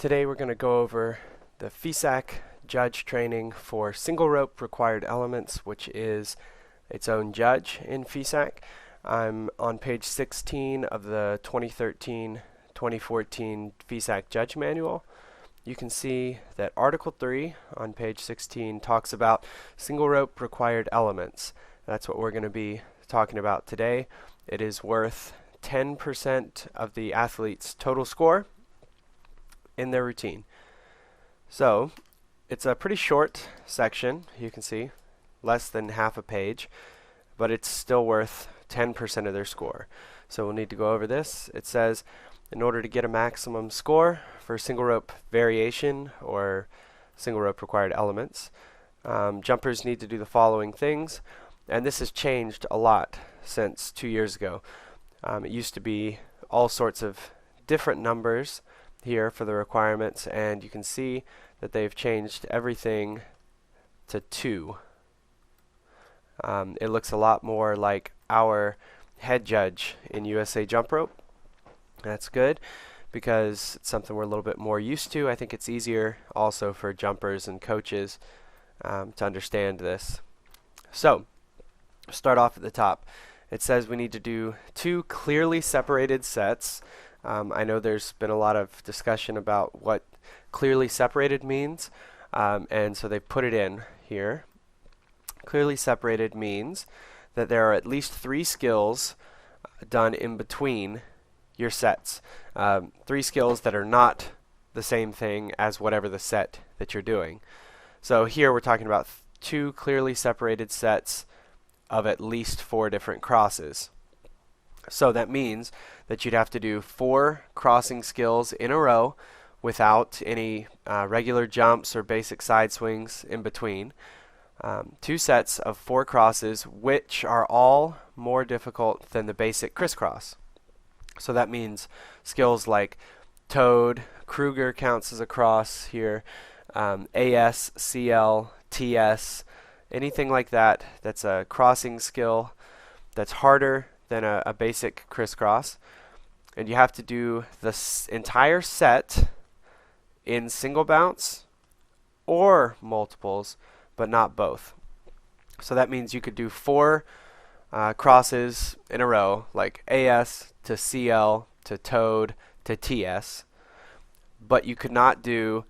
Today we're going to go over the FISAC judge training for single rope required elements, which is its own judge in FISAC. I'm on page 16 of the 2013-2014 FISAC judge manual. You can see that Article 3 on page 16 talks about single rope required elements. That's what we're going to be talking about today. It is worth 10% of the athlete's total score in their routine. So it's a pretty short section, you can see, less than half a page, but it's still worth 10% of their score. So we'll need to go over this. It says, in order to get a maximum score for single rope variation or single rope required elements, jumpers need to do the following things, and this has changed a lot since 2 years ago. It used to be all sorts of different numbers here for the requirements, and you can see that they've changed everything to 2. It looks a lot more like our head judge in USA jump rope. That's good because it's something we're a little bit more used to. I think it's easier also for jumpers and coaches to understand this. So start off at the top. It says we need to do 2 clearly separated sets. I know there's been a lot of discussion about what clearly separated means, and so they put it in here. Clearly separated means that there are at least 3 skills done in between your sets. 3 skills that are not the same thing as whatever the set that you're doing. So here we're talking about 2 clearly separated sets of at least 4 different crosses. So that means that you'd have to do 4 crossing skills in a row without any regular jumps or basic side swings in between. 2 sets of 4 crosses, which are all more difficult than the basic crisscross. So that means skills like toad, Kruger counts as a cross here, AS, CL, TS, anything like that that's a crossing skill that's harder than a basic crisscross. And you have to do the entire set in single bounce or multiples, but not both. So that means you could do 4 crosses in a row, like AS to CL to toad to TS, but you could not do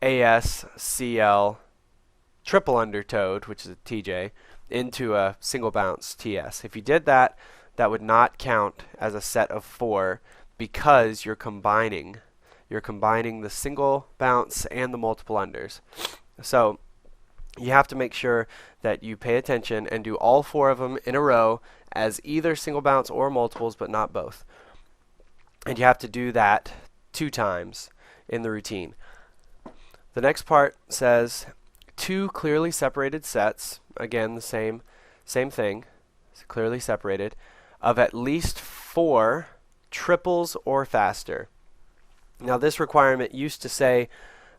AS, CL, triple under toad, which is a TJ, into a single bounce TS. If you did that, that would not count as a set of 4 because you're combining the single bounce and the multiple unders. So you have to make sure that you pay attention and do all 4 of them in a row as either single bounce or multiples, but not both. And you have to do that 2 times in the routine. The next part says 2 clearly separated sets, again the same thing, it's clearly separated, of at least 4 triples or faster. Now this requirement used to say,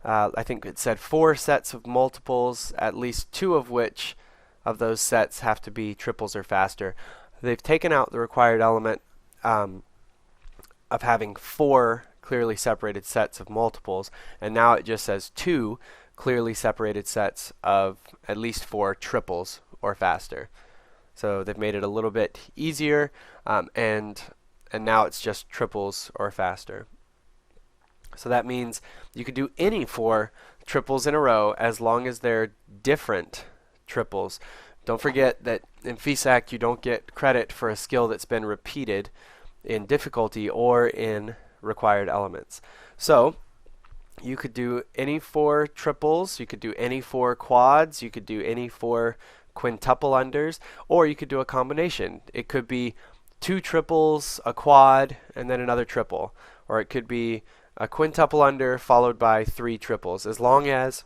I think it said 4 sets of multiples, at least 2 of which of those sets have to be triples or faster. They've taken out the required element of having 4 clearly separated sets of multiples, and now it just says 2 clearly separated sets of at least 4 triples or faster. So they've made it a little bit easier, and now it's just triples or faster. So that means you could do any 4 triples in a row as long as they're different triples. Don't forget that in FISAC you don't get credit for a skill that's been repeated in difficulty or in required elements. So you could do any 4 triples, you could do any 4 quads, you could do any 4 quintuple unders, or you could do a combination. It could be 2 triples, a quad, and then another triple. Or it could be a quintuple under followed by 3 triples, as long as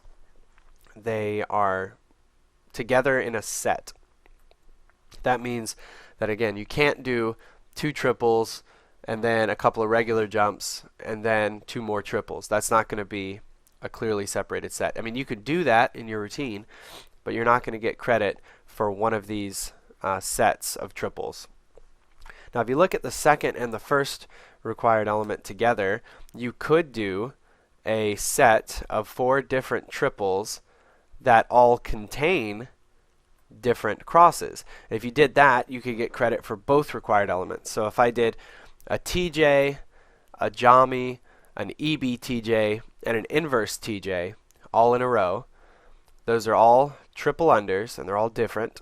they are together in a set. That means that, again, you can't do 2 triples and then a couple of regular jumps, and then 2 more triples. That's not going to be a clearly separated set. I mean, you could do that in your routine, but you're not going to get credit for one of these sets of triples. Now, if you look at the second and the first required element together, you could do a set of 4 different triples that all contain different crosses. If you did that, you could get credit for both required elements. So if I did a TJ, a JAMI, an EBTJ, and an inverse TJ all in a row, those are all triple unders and they're all different.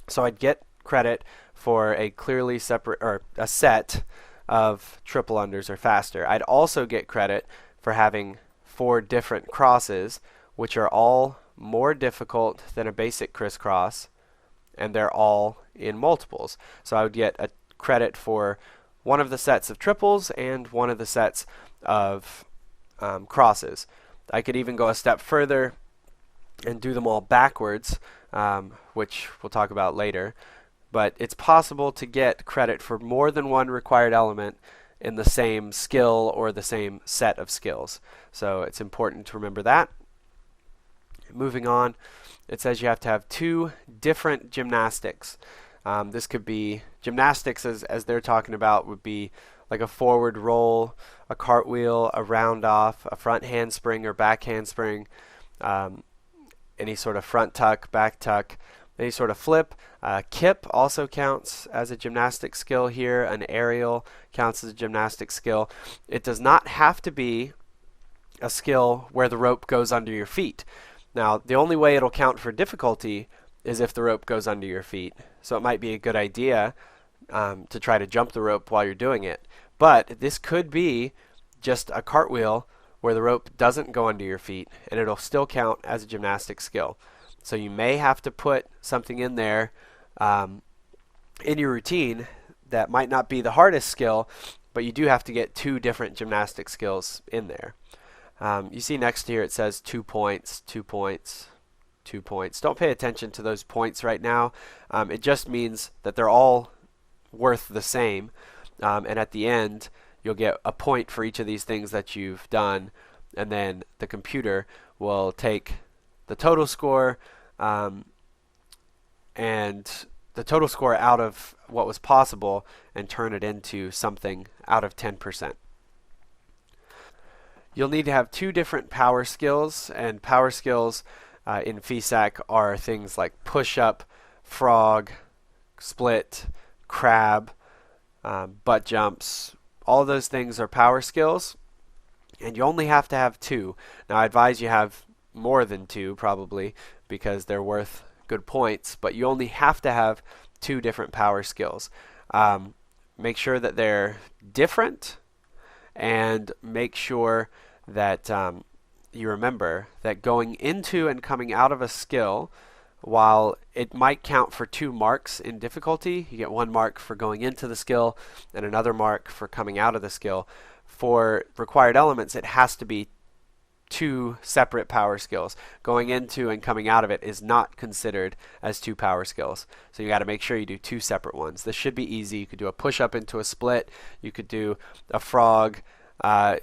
So I'd get credit for a clearly separate, or a set of triple unders or faster. I'd also get credit for having 4 different crosses, which are all more difficult than a basic crisscross, and they're all in multiples. So I would get a credit for one of the sets of triples and one of the sets of crosses. I could even go a step further and do them all backwards, which we'll talk about later. But it's possible to get credit for more than one required element in the same skill or the same set of skills. So it's important to remember that. Moving on, it says you have to have 2 different gymnastics. This could be gymnastics, as they're talking about, would be like a forward roll, a cartwheel, a round off, a front handspring or back handspring, any sort of front tuck, back tuck, any sort of flip. Kip also counts as a gymnastic skill here. An aerial counts as a gymnastic skill. It does not have to be a skill where the rope goes under your feet. Now, the only way it'll count for difficulty is if the rope goes under your feet. So it might be a good idea to try to jump the rope while you're doing it. But this could be just a cartwheel where the rope doesn't go under your feet, and it'll still count as a gymnastic skill. So you may have to put something in there in your routine that might not be the hardest skill, but you do have to get 2 different gymnastic skills in there. You see next here it says 2 points, 2 points, 2 points. Don't pay attention to those points right now. It just means that they're all worth the same, and at the end you'll get a point for each of these things that you've done, and then the computer will take the total score and the total score out of what was possible and turn it into something out of 10%. You'll need to have 2 different power skills, and power skills in FISAC are things like push-up, frog, split, crab, butt jumps. All those things are power skills, and you only have to have 2. Now I advise you have more than 2 probably, because they're worth good points, but you only have to have 2 different power skills. Make sure that they're different, and make sure that you remember that going into and coming out of a skill, while it might count for 2 marks in difficulty, you get 1 mark for going into the skill and another mark for coming out of the skill. For required elements, it has to be 2 separate power skills. Going into and coming out of it is not considered as 2 power skills. So you got to make sure you do 2 separate ones. This should be easy. You could do a push-up into a split. You could do a frog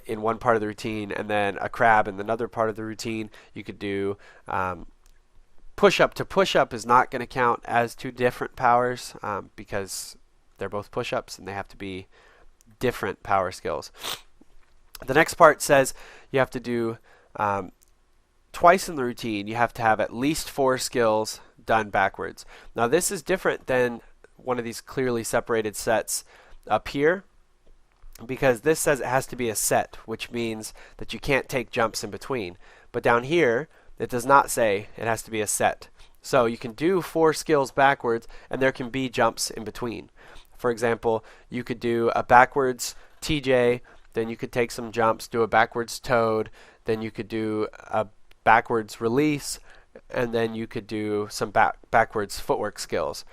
in one part of the routine, and then a crab in another part of the routine. You could do push-up to push-up is not going to count as 2 different powers because they're both push-ups and they have to be different power skills. The next part says you have to do twice in the routine. You have to have at least 4 skills done backwards. Now this is different than one of these clearly separated sets up here, because this says it has to be a set, which means that you can't take jumps in between. But down here, it does not say it has to be a set. So you can do 4 skills backwards, and there can be jumps in between. For example, you could do a backwards TJ, then you could take some jumps, do a backwards toad, then you could do a backwards release, and then you could do some backwards footwork skills.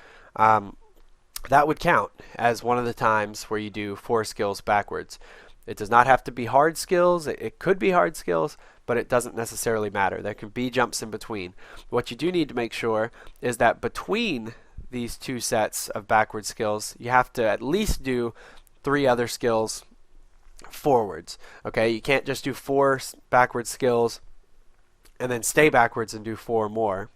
That would count as one of the times where you do 4 skills backwards. It does not have to be hard skills. It could be hard skills, but it doesn't necessarily matter. There can be jumps in between. What you do need to make sure is that between these 2 sets of backward skills, you have to at least do 3 other skills forwards. Okay, you can't just do 4 backward skills and then stay backwards and do 4 more.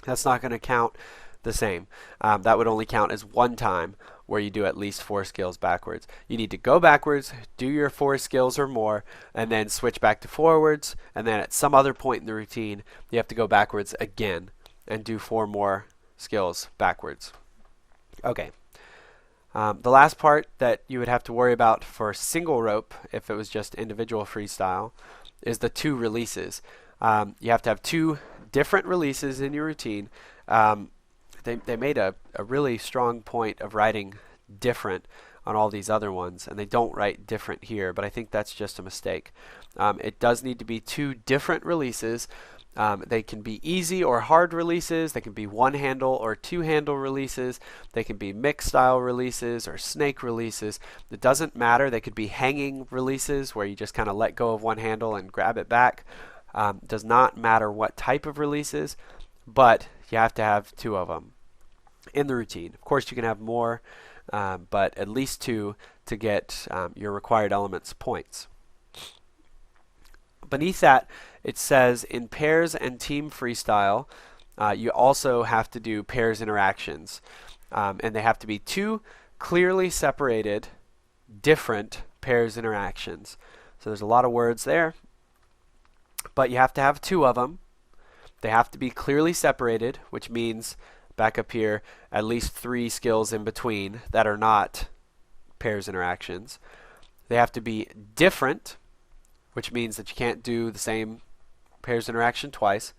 That's not going to count the same. That would only count as one time where you do at least 4 skills backwards. You need to go backwards, do your 4 skills or more, and then switch back to forwards, and then at some other point in the routine, you have to go backwards again and do 4 more skills backwards. Okay. The last part that you would have to worry about for single rope, if it was just individual freestyle, is the 2 releases. You have to have 2 different releases in your routine. They made a really strong point of writing different on all these other ones, and they don't write different here, but I think that's just a mistake. It does need to be 2 different releases. They can be easy or hard releases. They can be 1-handle or 2-handle releases. They can be mixed style releases or snake releases. It doesn't matter. They could be hanging releases where you just kind of let go of one handle and grab it back. Does not matter what type of releases, but you have to have 2 of them in the routine. Of course, you can have more, but at least 2 to get your required elements points. Beneath that, it says in pairs and team freestyle, you also have to do pairs interactions. And they have to be 2 clearly separated, different pairs interactions. So there's a lot of words there, but you have to have 2 of them. They have to be clearly separated, which means, back up here, at least 3 skills in between that are not pairs interactions. They have to be different, which means that you can't do the same pairs interaction twice.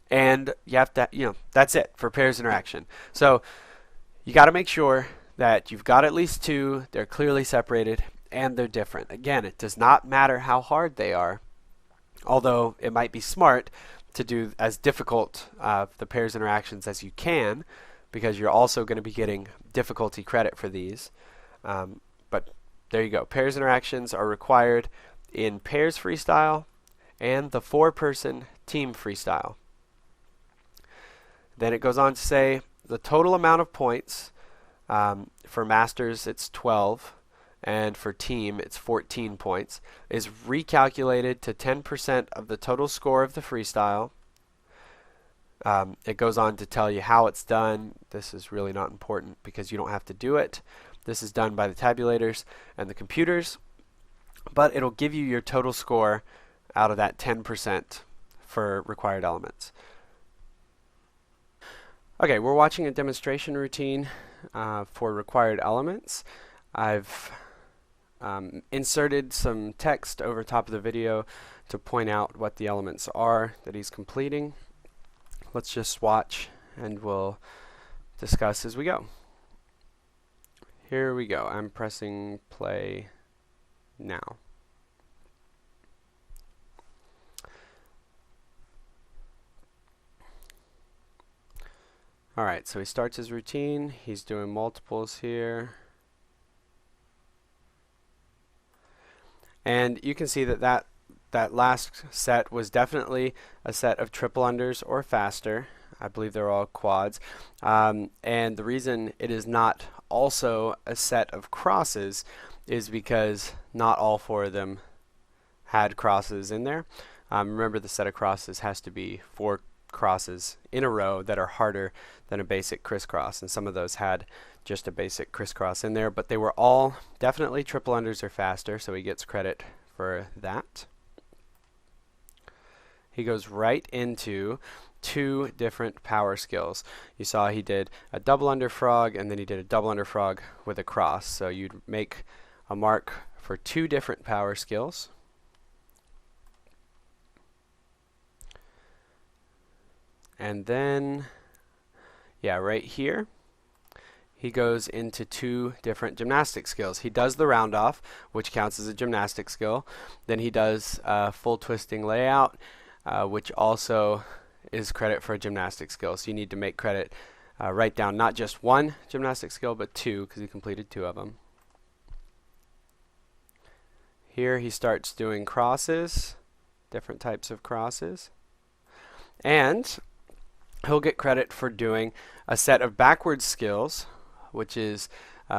And you have to, that's it for pairs interaction. So you got to make sure that you've got at least 2, they're clearly separated, and they're different. Again, it does not matter how hard they are, although it might be smart to do as difficult the pairs interactions as you can, because you're also going to be getting difficulty credit for these. But there you go. Pairs interactions are required in pairs freestyle and the 4-person team freestyle. Then it goes on to say the total amount of points for masters it's 12, and for team it's 14 points, is recalculated to 10% of the total score of the freestyle. It goes on to tell you how it's done. This is really not important because you don't have to do it. This is done by the tabulators and the computers, but it'll give you your total score out of that 10% for required elements. Okay, we're watching a demonstration routine for required elements. I've inserted some text over top of the video to point out what the elements are that he's completing. Let's just watch and we'll discuss as we go. Here we go. I'm pressing play now. Alright, so he starts his routine. He's doing multiples here. And you can see that last set was definitely a set of triple unders or faster. I believe they're all quads. And the reason it is not also a set of crosses is because not all 4 of them had crosses in there. Remember, the set of crosses has to be 4 crosses in a row that are harder than a basic crisscross, and some of those had just a basic crisscross in there, but they were all definitely triple unders or faster, so he gets credit for that. He goes right into 2 different power skills. You saw he did a double under frog, and then he did a double under frog with a cross, so you'd make a mark for 2 different power skills. And then, yeah, right here, he goes into 2 different gymnastic skills. He does the round off, which counts as a gymnastic skill. Then he does full twisting layout, which also is credit for a gymnastic skill. So you need to make credit, write down not just 1 gymnastic skill, but 2, because he completed 2 of them. Here he starts doing crosses, different types of crosses. And he'll get credit for doing a set of backwards skills, which is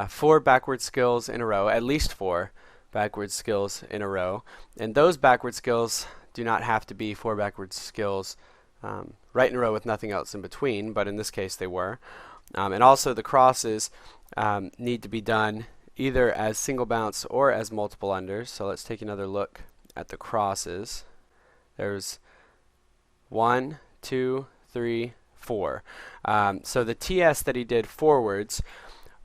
4 backwards skills in a row, at least 4 backwards skills in a row. And those backwards skills do not have to be 4 backwards skills right in a row with nothing else in between, but in this case they were. And also the crosses need to be done either as single bounce or as multiple unders. So let's take another look at the crosses. There's 1, 2, 3, 4. So the TS that he did forwards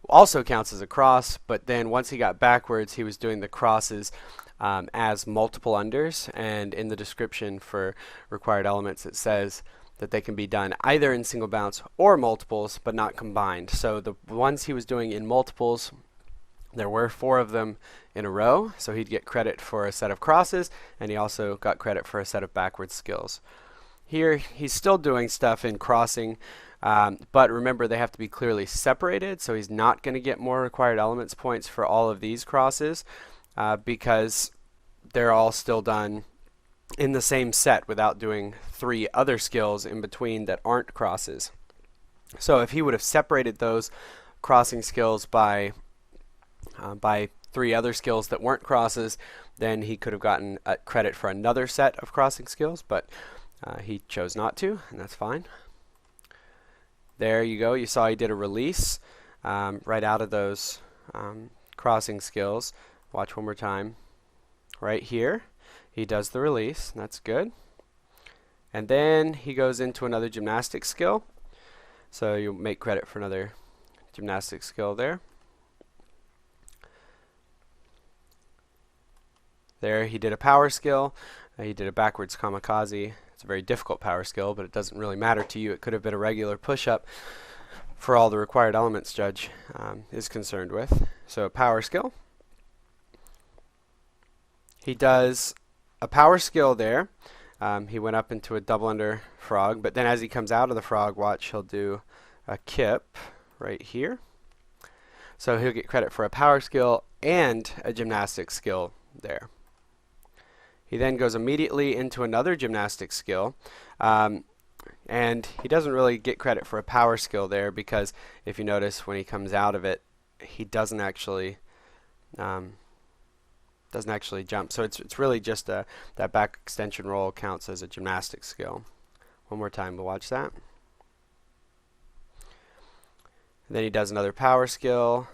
also counts as a cross, but then once he got backwards, he was doing the crosses as multiple unders, and in the description for required elements it says that they can be done either in single bounce or multiples, but not combined. So the ones he was doing in multiples, there were 4 of them in a row, so he'd get credit for a set of crosses, and he also got credit for a set of backwards skills. Here he's still doing stuff in crossing, but remember they have to be clearly separated, so he's not going to get more required elements points for all of these crosses because they're all still done in the same set without doing 3 other skills in between that aren't crosses. So if he would have separated those crossing skills by 3 other skills that weren't crosses, then he could have gotten credit for another set of crossing skills, but he chose not to, and that's fine. There you go. You saw he did a release right out of those crossing skills. Watch one more time. Right here, he does the release, and that's good. And then he goes into another gymnastics skill. So you'll make credit for another gymnastics skill there. There he did a power skill. He did a backwards kamikaze. It's a very difficult power skill, but it doesn't really matter to you. It could have been a regular push-up for all the required elements judge is concerned with. So a power skill. He does a power skill there. He went up into a double under frog, but then as he comes out of the frog, watch, he'll do a kip right here. So he'll get credit for a power skill and a gymnastics skill there. He then goes immediately into another gymnastics skill, and he doesn't really get credit for a power skill there because if you notice when he comes out of it, he doesn't actually jump. So it's really just that back extension roll counts as a gymnastics skill. One more time, we'll watch that. And then he does another power skill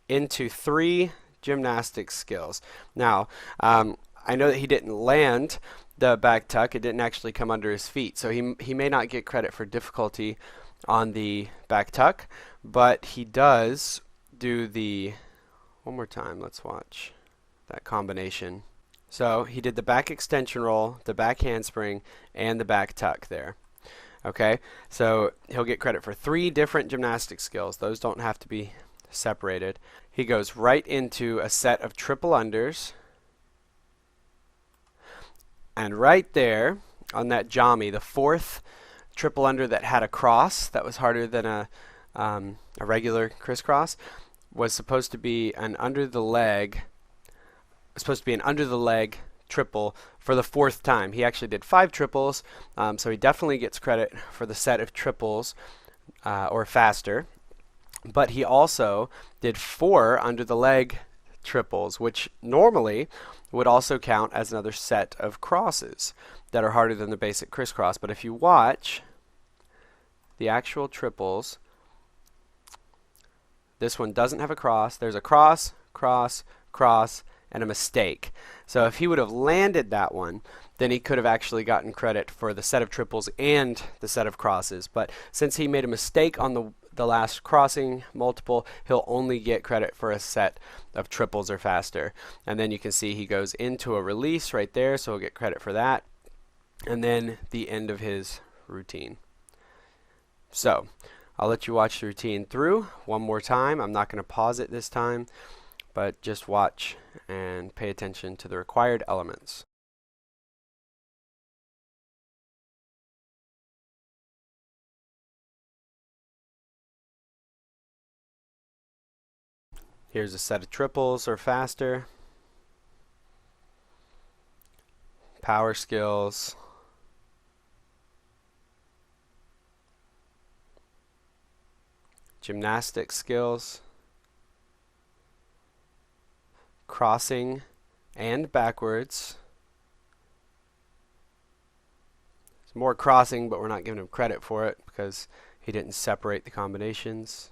into 3 gymnastics skills. Now, I know that he didn't land the back tuck. It didn't actually come under his feet. So he may not get credit for difficulty on the back tuck, but he does do the, one more time, let's watch that combination. So he did the back extension roll, the back handspring, and the back tuck there. Okay, so he'll get credit for 3 different gymnastic skills. Those don't have to be separated. He goes right into a set of triple unders. And right there on that jammy, the 4th triple under that had a cross that was harder than a regular crisscross was supposed to be an under the leg triple for the 4th time. He actually did 5 triples, so he definitely gets credit for the set of triples or faster. But he also did 4 under the leg triples, which normally would also count as another set of crosses that are harder than the basic crisscross. But if you watch the actual triples, this one doesn't have a cross. There's a cross, cross, cross, and a mistake. So if he would have landed that one, then he could have actually gotten credit for the set of triples and the set of crosses. But since he made a mistake on the last crossing multiple, he'll only get credit for a set of triples or faster. And then you can see he goes into a release right there, so he'll get credit for that. And then the end of his routine. So I'll let you watch the routine through one more time. I'm not going to pause it this time, but just watch and pay attention to the required elements. Here's a set of triples or faster. Power skills. Gymnastic skills. Crossing and backwards. more crossing, but we're not giving him credit for it because he didn't separate the combinations.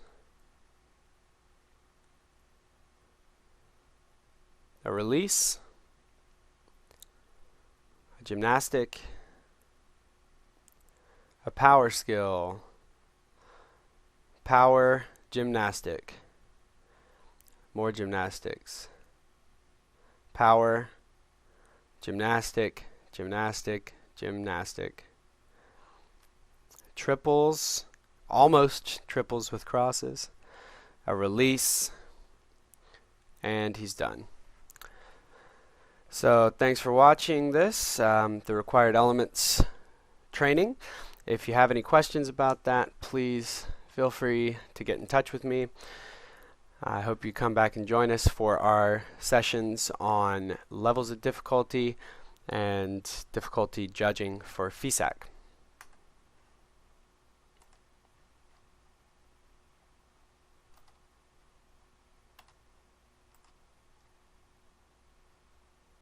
A release, a gymnastic, a power skill, power, gymnastic, more gymnastics, power, gymnastic, gymnastic, gymnastic, triples, almost triples with crosses, a release, and he's done. So thanks for watching this, the required elements training. If you have any questions about that, please feel free to get in touch with me. I hope you come back and join us for our sessions on levels of difficulty and difficulty judging for FISAC.